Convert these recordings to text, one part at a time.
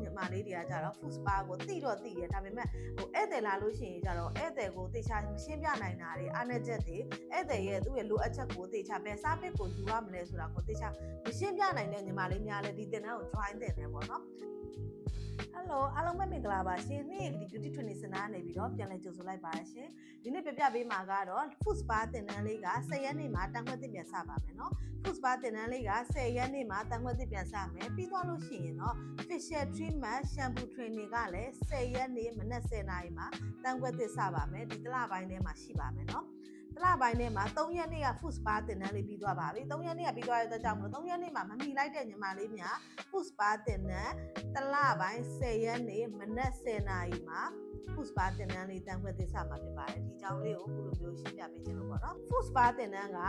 ညီမလေးတွေကကြတော့ food spa ကိုတိတော့တိရဒါပေမဲ့ဟိုဧည့်သည်လာလို့ရှိရင်ကြတော့ဧည့်သည်ကိုတေချာမရှင်းပြနိုင်တာတွေအားနည်းချက်တွေဧည့်သည်ရဲ့သူ့ရဲ့လိုအပ်ချက်ကိုတေချာဘယ် service ကိုယူရမလဲဆိုတာကိုတေချာမရှင်းပြနိုင်တဲ့ညီမလေးများလည်းဒီတင်တန်းကို join တင်တယ်ပေါ့နော်Hello အားလုံးပဲမင်္ဂလာပါရှင်နေ့ဒီ beauty training center ကနေပြီးတော့ပြန်လည်ကြိုဆိုလိုက်ပါရရှင်ဒီနေ့ပြပြပေးမှာကတော့ food spa တင်တန်းလေးက10ရက်နေ့မှာတန်ခွက်သစ်ပြန်စပါမယ်နော် food spa တင်တန်းလေးက10ရက်နေ့မှာတန်ခွက်သစ်ပြန်စမယ်ပြီးသွားလို့ရှိရင်တော့ facial treatment shampoo training ကလည်း10ရက်နေ့မနက်10:00နာရီမှာတန်ခွက်သစ်စပါမယ်ဒီတစ်လပိုင်းထဲမှာရှိပါမယ်နော်တလပိုင်းထဲမှာ3ရက်နေ့က food spa တင်တန်းလေးပြီးသွားပါပြီ3ရက်နေ့ကပြီးသွားတဲ့အတွက်ကြောင့်မလို့3ရက်နေ့မှာမမီလိုက်တဲ့ညီမလေးများ food spa တင်တန်းတလပိုင်း10ရက်နေ့မနက်10:00နာရီမှာ food spa တင်တန်းလေးတန်ခွက်သစ်စမှာဖြစ်ပါတယ်ဒီကြောင်းလေးကိုခုလိုမျိုးရှင်းပြပေးခြင်းလို့ပေါ့နော် food spa တင်တန်းက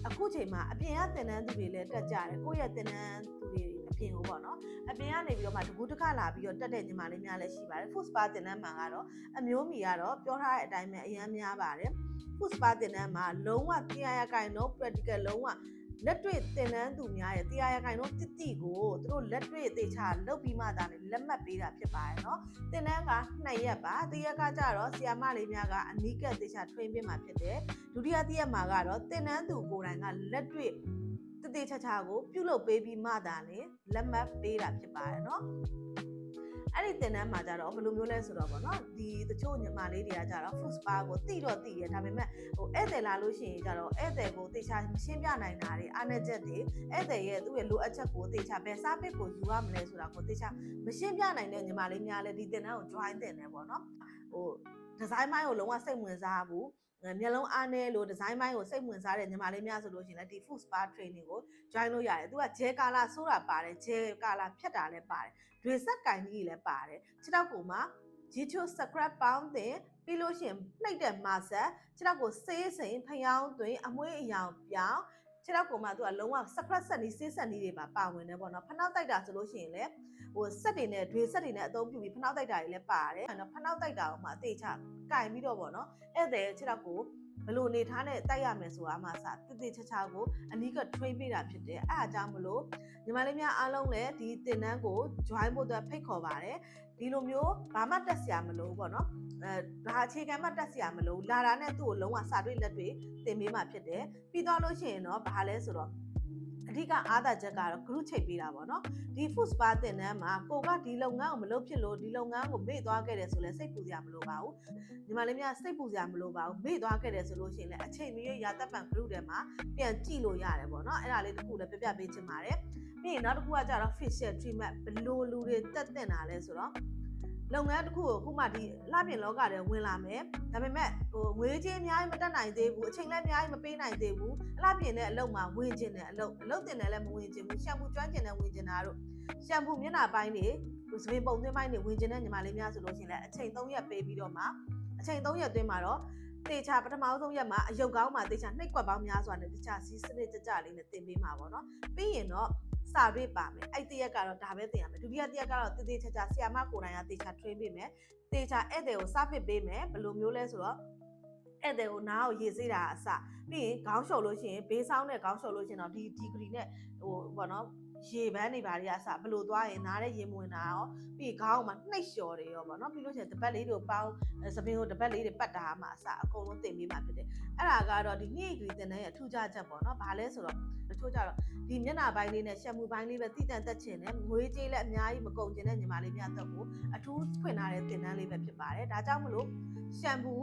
အခုချိန်မှာအပြင်ကတင်တန်းသူတွေလည်းတက်ကြတယ်ကိုယ့်ရဲ့တင်တန်းသူတွေအပြင်ကိုပေါ့နော်အပြင်ကနေပြီးတော့မှတကူးတစ်ခါလာပြီးတော့တက်တဲ့ညီမလေးများလည်းရှိပါတယ် food spa တင်တန်းမှာကတော့အမျိုးမီကတော့ပြောထားတဲ့အတိုင်းပဲအရင်များပါတယ်food spa တင်တန်းမှာလုံးဝ100% practical လုံးဝလက်တွေ့တင်တန်းသူများရဲ့100% တိတိကိုသူတို့လက်တွေ့အသေးချာလုပ်ပြီးမှသာလက်မှတ်ပေးတာဖြစ်ပါတယ်เนาะတင်တန်းက2ရက်ပါတစ်ရက်ကကြတော့ဆရာမလေးများကအနီးကပ်သေးချာ train ပေးမှာဖြစ်တယ်ဒုတိယတစ်ရက်မှာကတော့တင်တန်းသူကိုယ်တိုင်ကလက်တွေ့တသေးချာချာကိုပြုလုပ်ပေးပြီးမှသာလက်မှတ်ပေးတာဖြစ်ပါတယ်เนาะအဲ့ဒီတင်တန်းမှာကြတော့ဘယ်လိုမျိုးလဲဆိုတော့ဗောနော်ဒီတချို့ညီမလေးတွေကကြတော့ food spa ကိုတိတော့တိရဒါပေမဲ့ဟိုဧည့်သည်လာလို့ရှိရင်ကြတော့ဧည့်သည်ကိုတေချာမရှင်းပြနိုင်တာတွေအားနည်းချက်တွေဧည့်သည်ရဲ့သူ့ရဲ့လိုအပ်ချက်ကိုတေချာဘယ် service ကိုယူရမလဲဆိုတာကိုတေချာမရှင်းပြနိုင်တဲ့ညီမလေးများလည်းဒီတင်တန်းကို join တင်တယ်ဗောနော်ဟိုဒီဇိုင်းပိုင်းကိုလုံးဝစိတ်ဝင်စားဘူးမျက်လုံးအားနည်းလို့ဒီဇိုင်းပိုင်းကိုစိတ်ဝင်စားတဲ့ညီမလေးများဆိုလို့ရှိရင်လည်းဒီ food spa training ကို join လို့ရတယ်သူက gel color ဆိုတာပါတယ် gel color ဖြတ်တာလည်းပါတယ်တွေဆက်ကင်ကြီးလည်းပါတယ်ခြေထောက်ကိုမှ G2 scrub ပေါင်းတင်ပြီးလို့ရှိရင်နှိပ်တဲ့မာဆက်ခြေထောက်ကိုဆေးစိမ်ဖျောင်းသွင်းအမွှေးအယောင်ပြောင်းခြေထောက်ကိုမှသူကလုံးဝ scrub ဆက်နီးဆေးဆက်နီးတွေပါဝင်တယ်ပေါ့နော်ဖနှောက်တိုက်တာဆိုလို့ရှိရင်လည်းဟိုဆက်တွေနဲ့တွေဆက်တွေနဲ့အသုံးပြုပြီးဖနှောက်တိုက်တာတွေလည်းပါတယ်အဲ့တော့ဖနှောက်တိုက်တာကိုမှအသေးချကင်ပြီးတော့ပေါ့နော်ဧည့်သည်ခြေထောက်ကိုဘလို့နေထားနဲ့တိုက်ရမယ်ဆိုတာမှစတိတိချာချာကိုအနီးက train ပေးတာဖြစ်တယ်အဲ့အားကြောင့်မလို့ညီမလေးများအားလုံးလည်းဒီတင်တန်းကို join ဖို့အတွက်ဖိတ်ခေါ်ပါတယ်ဒီလိုမျိုးဘာမှတက်စရာမလိုဘူးပေါ့နော်ဘာအခြေခံမှတက်စရာမလိုလာတာနဲ့သူ့ကိုလုံးဝစာတွေ့လက်တွေ့သင်ပေးမှဖြစ်တယ်ပြီးတော့လို့ရှိရင်တော့ဘာလဲဆိုတော့အဓိကအားသာချက်ကတော့ group ချိန်ပေးတာပေါ့နော်ဒီ food spa တင်တန်းမှာကိုကဒီလုပ်ငန်းကိုမလုပ်ဖြစ်လို့ဒီလုပ်ငန်းကိုမေ့သွားခဲ့တယ်ဆိုလဲစိတ်ပူစရာမလိုပါဘူးညီမလေးများစိတ်ပူစရာမလိုပါဘူးမေ့သွားခဲ့တယ်ဆိုလို့ရှိရင်လည်းအချိန်မရွေးရာသက်ပံ group ထဲမှာပြန်ကြည့်လို့ရတယ်ပေါ့နော်အဲ့ဒါလေးတစ်ခုလည်းပြပြပေးချင်ပါတယ်ပြီးရင်နောက်တစ်ခုကကြတော့ facial treatment ဘလို့လူတွေတက်တင်တာလဲဆိုတော့လုပ်ငန်းတစ်ခုကိုခုမှဒီလှပြင်လောကထဲဝင်လာမယ်ဒါပေမဲ့ဟိုငွေကြေးအများကြီးမတက်နိုင်သေးဘူးအချိန်လည်းအများကြီးမပေးနိုင်သေးဘူးအလှပြင်တဲ့အလုပ်မှာဝင်ကျင်တဲ့အလုပ်တင်တယ်လည်းမဝင်ကျင်ဘူးရှမ်ပူကျွမ်းကျင်တဲ့ဝင်ကျင်တာတို့ရှမ်ပူမျက်နှာပိုင်းတွေစပင်ပုံသွင်းပိုင်းတွေဝင်ကျင်တဲ့ညီမလေးများဆိုလို့ရှိရင်လည်းအချိန်3ရက်ပေးပြီးတော့မှအချိန်3ရက်သွင်းမှာတော့တေချာပထမဆုံးရက်မှာအယုတ်ကောင်းမှာတေချာနှိပ်ကွက်ပေါင်းများစွာနဲ့တေချာစီးစနစ်ကြကြလေးနဲ့တင်ပေးမှာပေါ့နော်ပြီးရင်တော့စာတွေ့ပါမယ်အဲ့တစ်ရက်ကတော့ဒါပဲသင်ရမယ်ဒုတိယတစ်ရက်ကတော့တေချာချာဆရာမကိုယ်တိုင်ကတေချာ train ပေးမယ်တေချာဧည့်သည်ကို service ပေးမယ်ဘယ်လိုမျိုးလဲဆိုတော့ဧည့်သည်ကိုနားကိုရေစေးတာအစပြီးရင်ခေါင်းလျှော်လို့ရှိရင်ဘေးဆောင်းနဲ့ခေါင်းလျှော်လို့ရှိရင်တော့ဒီ degree နဲ့ဟိုဘောနော်ရေပန်းတွေပါတွေအစဘလို့သွားရင်နားတဲ့ရေမဝင်တာရောပြီးခေါင်းမှာနှိပ်လျှော်တွေရောပေါ့နော်ပြီးလို့ရှိရင်တပတ်လေးတို့ပေါင်းသပင်ကိုတပတ်လေးတွေပတ်တာမှအစအကုန်လုံးတင်ပေးမှဖြစ်တယ်အဲ့ဒါကတော့ဒီနေ့ဒီတင်တဲ့ထူးခြားချက်ပေါ့နော်ဘာလဲဆိုတော့တချို့ကြတော့ဒီမျက်နှာပိုင်းလေးနဲ့ရှမ်ပူပိုင်းလေးပဲတိတန်တက်ချင်တယ်ငွေကြေးလည်းအများကြီးမကုန်ချင်တဲ့ညီမလေးများတော့ကိုအထူးဖွင့်ထားတဲ့တင်တန်းလေးပဲဖြစ်ပါတယ်ဒါကြောင့်မလို့ရှမ်ပူ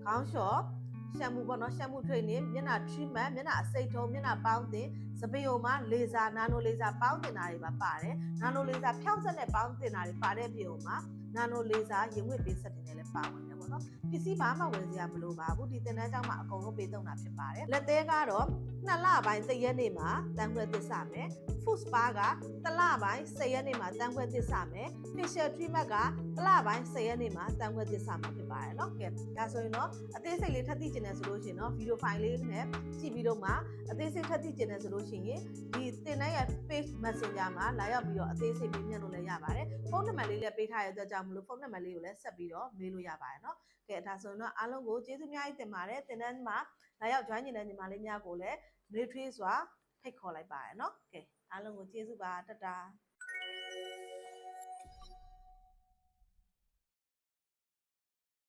ခေါင်းလျှော်ရှမ်ပူပေါ့နော်ရှမ်ပူ training မျက်နှာ treatment မျက်နှာအစိတ်ထုံးမျက်နှာပေါင်းတင်စပင်ုံမှာလေဆာနာနိုလေဆာပေါင်းတင်တာတွေပါပါတယ်နာနိုလေဆာဖြောင့်ဆက်နဲ့ပေါင်းတင်တာတွေပါတဲ့ပြင်ုံမှာနာနိုလေဆာရင်ဝတ်ပေးဆက်တင်တယ်လည်းပါဝင်တယ်ပေါ့နော်ပစ္စည်းဘာမှဝယ်စရာမလိုပါဘူးဒီတင်တန်းကြောင့်မှအကုန်လုံးပေးသုံးတာဖြစ်ပါတယ်လက်သေးကတော့2လပိုင်း3ရက်နေ့မှာတန်ခွဲသစ်စမယ် food spa က1လပိုင်း10ရက်နေ့မှာတန်ခွဲသစ်စမယ် facial treatment က1လပိုင်း10ရက်နေ့မှာတန်ခွဲသစ်စမှာဖြစ်ပါတယ်เนาะကဲဒါဆိုရင်တော့အသေးစိတ်လေးထပ်သိကျင်တယ်ဆိုလို့ရှိရင်တော့ဗီဒီယိုဖိုင်လေးနဲ့ကြည့်ပြီးတော့မှအသေးစိတ်ထပ်သိကျင်တယ်ဆိုလို့ရှိရင်ဒီတင်တဲ့ရဲ့ page messenger မှာလာရောက်ပြီးတော့အသေးစိတ်ပေးမြတ်လို့လည်းရပါတယ်ဖုန်းနံပါတ်လေးလည်းပေးထားရတဲ့အတွက်ကြောင့်မလို့ဖုန်းနံပါတ်လေးကိုလည်းဆက်ပြီးတော့မေးလို့ရပါတယ်เนาะကဲဒါဆိုရင်တော့အားလုံးကိုကျေးဇူးအများကြီးတင်ပါတယ်တင်တန်းမှာလာရောက် join နေတဲ့ညီမလေးများကိုလည်းနှွေးထွေးစွာဖိတ်ခေါ်လိုက်ပါရနော်ကဲအားလုံးကိုကျေးဇူးပါတတာ